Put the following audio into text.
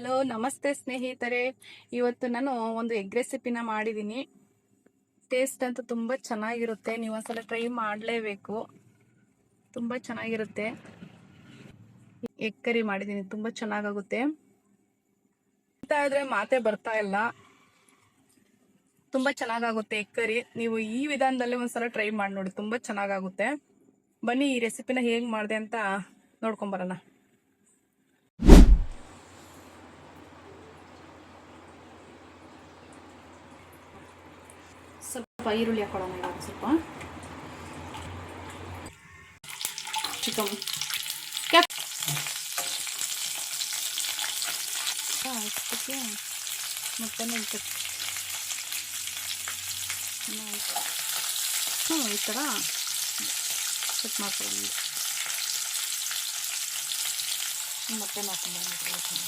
Hello, ನಮಸ್ತೆ ಸ್ನೇಹಿತರೆ. ಇವತ್ತು ನಾನು ಒಂದು ಎಗ್ ರೆಸಿಪಿನ ಮಾಡಿದ್ದೀನಿ. ಟೇಸ್ಟ್ ಅಂತೂ ತುಂಬ ಚೆನ್ನಾಗಿರುತ್ತೆ. ನೀವು ಒಂದ್ಸಲ ಟ್ರೈ ಮಾಡಲೇಬೇಕು. ತುಂಬ ಚೆನ್ನಾಗಿರುತ್ತೆ. ಎಗ್ ಕರಿ ಮಾಡಿದ್ದೀನಿ, ತುಂಬ ಚೆನ್ನಾಗಾಗುತ್ತೆ ಅಂತ ಹೇಳಿದ್ರೆ ಮಾತೇ ಬರ್ತಾ ಇಲ್ಲ. ತುಂಬ ಚೆನ್ನಾಗಾಗುತ್ತೆ ಎಗ್ ಕರಿ. ನೀವು ಈ ವಿಧಾನದಲ್ಲಿ ಒಂದ್ಸಲ ಟ್ರೈ ಮಾಡಿ ನೋಡಿ, ತುಂಬ ಚೆನ್ನಾಗಾಗುತ್ತೆ. ಬನ್ನಿ ಈ ರೆಸಿಪಿನ ಹೇಗೆ ಮಾಡಿದೆ ಅಂತ ನೋಡ್ಕೊಂಬರೋಣ. ಸ್ವಲ್ಪ ಈರುಳ್ಳಿ ಹಾಕೊಳ್ಳೋಣ. ಇವಾಗ ಸ್ವಲ್ಪ ಚಿಕನ್ ಇಷ್ಟಕ್ಕೆ ಮತ್ತೆ ಈ ಥರ ಕಟ್ ಮಾಡ್ಕೊಳ್ಳೋಣ. ಮತ್ತೆ ಹಾಕೊಂಡ್ಬರೋಣ.